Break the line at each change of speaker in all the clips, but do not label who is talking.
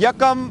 1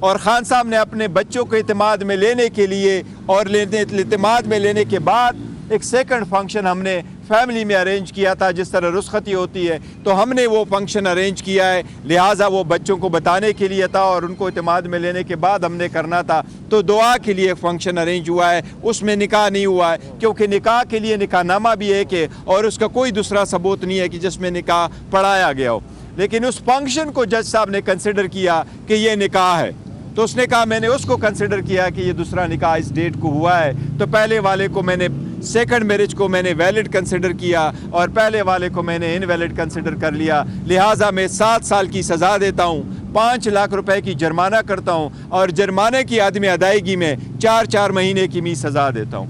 اور خان صاحب نے اپنے بچوں کو اعتماد میں لینے کے لیے اور اعتماد میں لینے کے بعد ایک سیکنڈ فنکشن ہم نے فیملی میں ارینج کیا تھا. جس طرح رخصتی ہوتی ہے تو ہم نے وہ فنکشن ارینج کیا ہے, لہٰذا وہ بچوں کو بتانے کے لیے تھا اور ان کو اعتماد میں لینے کے بعد ہم نے کرنا تھا. تو دعا کے لیے فنکشن ارینج ہوا ہے, اس میں نکاح نہیں ہوا ہے, کیونکہ نکاح کے لیے نکاح نامہ بھی ایک ہے اور اس کا کوئی دوسرا ثبوت نہیں ہے کہ جس میں نکاح پڑھایا گیا ہو. لیکن اس فنکشن کو جج صاحب نے کنسیڈر کیا کہ یہ نکاح ہے, تو اس نے کہا میں نے اس کو کنسیڈر کیا کہ یہ دوسرا نکاح اس ڈیٹ کو ہوا ہے, تو پہلے والے کو میں نے سیکنڈ میرج کو میں نے ویلڈ کنسیڈر کیا اور پہلے والے کو میں نے انویلڈ کنسیڈر کر لیا. لہٰذا میں 7 سال کی سزا دیتا ہوں, 5 لاکھ روپے کی جرمانہ کرتا ہوں اور جرمانے کی عدم ادائیگی میں 4 مہینے کی بھی سزا دیتا ہوں.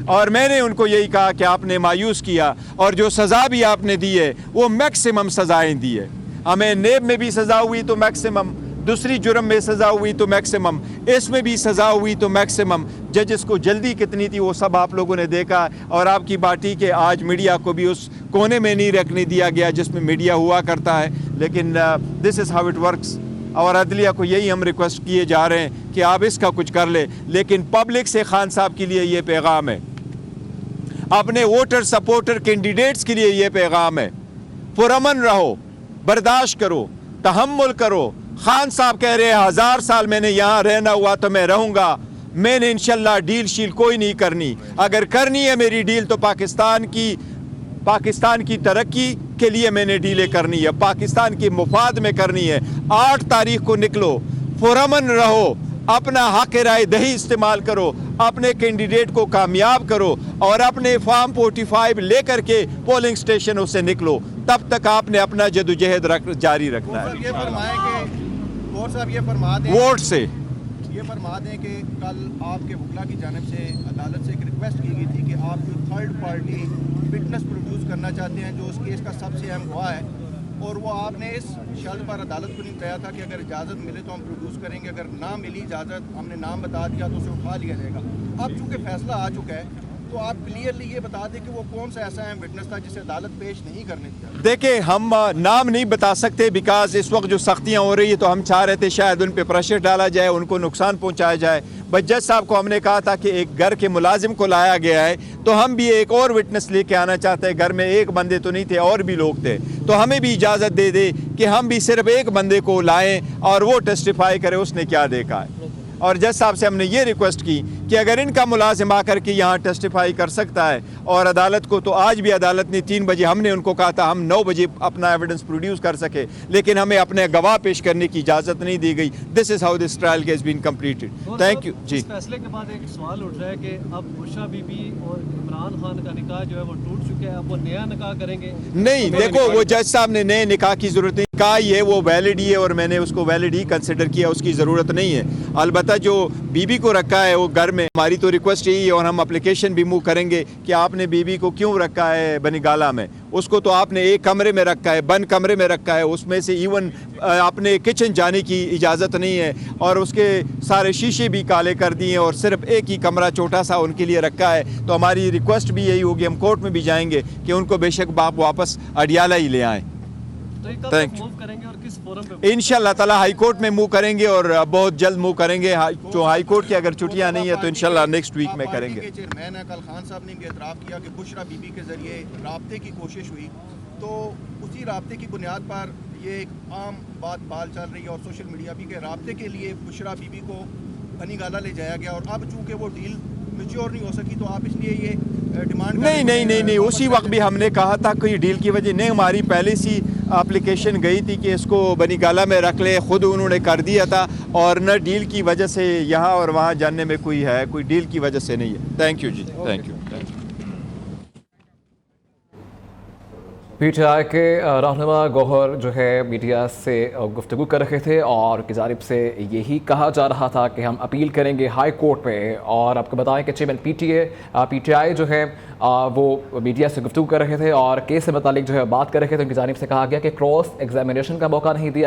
اور میں نے ان کو یہی کہا کہ آپ نے مایوس کیا اور جو سزا بھی آپ نے دی ہے وہ میکسیمم سزائیں دی ہے. ہمیں نیب میں بھی سزا ہوئی تو میکسیمم, دوسری جرم میں سزا ہوئی تو میکسیمم, اس میں بھی سزا ہوئی تو میکسیمم. ججز کو جلدی کتنی تھی وہ سب آپ لوگوں نے دیکھا, اور آپ کی پارٹی کے آج میڈیا کو بھی اس کونے میں نہیں رکھنے دیا گیا جس میں میڈیا ہوا کرتا ہے. لیکن دس از ہاؤ اٹ ورکس. اور عدلیہ کو یہی ہم ریکویسٹ کیے جا رہے ہیں کہ آپ اس کا کچھ کر لیں. لیکن پبلک سے خان صاحب کے لیے یہ پیغام ہے, اپنے ووٹر سپورٹر کینڈیڈیٹس کے لیے یہ پیغام ہے, پرامن رہو, برداشت کرو, تحمل کرو. خان صاحب کہہ رہے ہیں 1000 سال میں نے یہاں رہنا ہوا تو میں رہوں گا, میں نے انشاءاللہ ڈیل شیل کوئی نہیں کرنی. اگر کرنی ہے میری ڈیل تو پاکستان کی ترقی کے لیے میں نے ڈیلیں کرنی ہے, پاکستان کے مفاد میں کرنی ہے. 8 تاریخ کو نکلو, پرامن رہو, اپنا حق رائے دہی استعمال کرو, اپنے کینڈیڈیٹ کو کامیاب کرو اور اپنے فارم 45 لے کر کے پولنگ اسٹیشنوں سے نکلو. تب تک آپ نے اپنا جدوجہد جاری رکھنا ہے.
یہ فرما دیں
ووٹ سے
یہ فرما دیں کہ کل آپ کے وکلا کی جانب سے عدالت سے ایک ریکویسٹ کی گئی تھی کہ آپ جو تھرڈ پارٹی وٹنس پروڈیوس کرنا چاہتے ہیں جو اس کیس کا سب سے اہم گواہ ہے, اور وہ آپ نے اس شرط پر عدالت کو نہیں بتایا تھا کہ اگر اجازت ملے تو ہم پروڈیوس کریں گے, اگر نہ ملی اجازت ہم نے نام بتا دیا تو اسے اٹھا لیا جائے گا. اب چونکہ فیصلہ آ چکا ہے تو آپ کلیئرلی یہ بتا دیں کہ وہ کون سا ایسا اہم وٹنس تھا جسے عدالت پیش نہیں کرنے دیا.
دیکھیں ہم نام نہیں بتا سکتے بیکاز اس وقت جو سختیاں ہو رہی ہیں تو ہم چاہ رہے تھے شاید ان پہ پریشر ڈالا جائے, ان کو نقصان پہنچایا جائے. بٹ جج صاحب کو ہم نے کہا تھا کہ ایک گھر کے ملازم کو لایا گیا ہے تو ہم بھی ایک اور وٹنس لے کے آنا چاہتے ہیں. گھر میں ایک بندے تو نہیں تھے, اور بھی لوگ تھے, تو ہمیں بھی اجازت دے دے کہ ہم بھی صرف ایک بندے کو لائیں اور وہ ٹیسٹیفائی کرے اس نے کیا دیکھا ہے. اور جج صاحب سے ہم نے یہ ریکویسٹ کی کہ اگر ان کا ملازم آ کر کے یہاں ٹیسٹیفائی کر سکتا ہے, اور عدالت کو تو آج بھی عدالت نے 3 بجے, ہم نے ان کو کہا تھا ہم 9 بجے اپنا ایویڈنس پروڈیوس کر سکے, لیکن ہمیں اپنے گواہ پیش کرنے کی اجازت نہیں دی گئی. This is how this trial has been completed. Thank you. جی,
اس فیصلے کے بعد ایک سوال اٹھ رہا ہے کہ اب بشرا بی بی اور عمران خان کا نکاح جو ہے وہ ٹوٹ چکا ہے, اب وہ نیا نکاح کریں گے؟
نہیں, دیکھو وہ جج صاحب نے نئے نکاح کی ضرورت نہیں کہا, یہ وہ ویلڈ ہی ہے اور میں نے اس کو ویلڈ ہی کنسیڈر کیا, اس کی ضرورت نہیں ہے. البتہ جو بیوی کو رکھا ہے وہ گھر میں, ہماری تو ریکویسٹ یہی ہے اور ہم اپلیکیشن بھی موو کریں گے کہ آپ نے بیوی کو کیوں رکھا ہے بنی گالا میں. اس کو تو آپ نے ایک کمرے میں رکھا ہے, بند کمرے میں رکھا ہے, اس میں سے ایون اپنے کچن جانے کی اجازت نہیں ہے, اور اس کے سارے شیشے بھی کالے کر دیے اور صرف ایک ہی کمرہ چھوٹا سا ان کے لیے رکھا ہے. تو ہماری ریکویسٹ بھی یہی ہوگی, ہم کورٹ میں بھی جائیں گے کہ ان کو بے شک باپ واپس اڈیالہ ہی لے آئیں. انشاءاللہ تعالی ہائی کورٹ میں موو کریں گے اور بہت جلد موو کریں گے. جو ہائی کورٹ کی اگر چھٹیاں نہیں ہے تو انشاءاللہ نیکسٹ ویک میں کریں گے.
چیئرمین ہے, کل خان صاحب نے بھی اعتراف کیا کہ بشرا بی بی کے ذریعے رابطے کی کوشش ہوئی, تو اسی رابطے کی بنیاد پر یہ ایک عام بات بال چل رہی ہے اور سوشل میڈیا بھی کہ رابطے کے لیے بشرا بی بی کو بنی گالا لے جایا گیا, اور اب چونکہ وہ ڈیل میچور نہیں ہو سکی تو آپ اس لیے یہ ڈیمانڈ
نہیں, اسی وقت بھی ہم نے کہا تھا کہ ڈیل کی وجہ نہیں, ہماری پہلے سی اپلیکیشن گئی تھی کہ اس کو بنی گالا میں رکھ لے, خود انہوں نے کر دیا تھا, اور نہ ڈیل کی وجہ سے یہاں اور وہاں جاننے میں کوئی ڈیل کی وجہ سے نہیں ہے. تھینک یو جی, thank you.
P T I کے رہنما گوہر جو ہے میڈیا سے گفتگو کر رہے تھے اور کی جانب سے یہی کہا جا رہا تھا کہ ہم اپیل کریں گے ہائی کورٹ پہ. اور آپ کو بتائیں کہ چیئرمین پی ٹی آئی جو ہے وہ میڈیا سے گفتگو کر رہے تھے اور کیس سے متعلق جو ہے بات کر رہے تھے. ان کی جانب سے کہا گیا کہ کراس ایگزامینیشن کا موقع نہیں دیا گیا.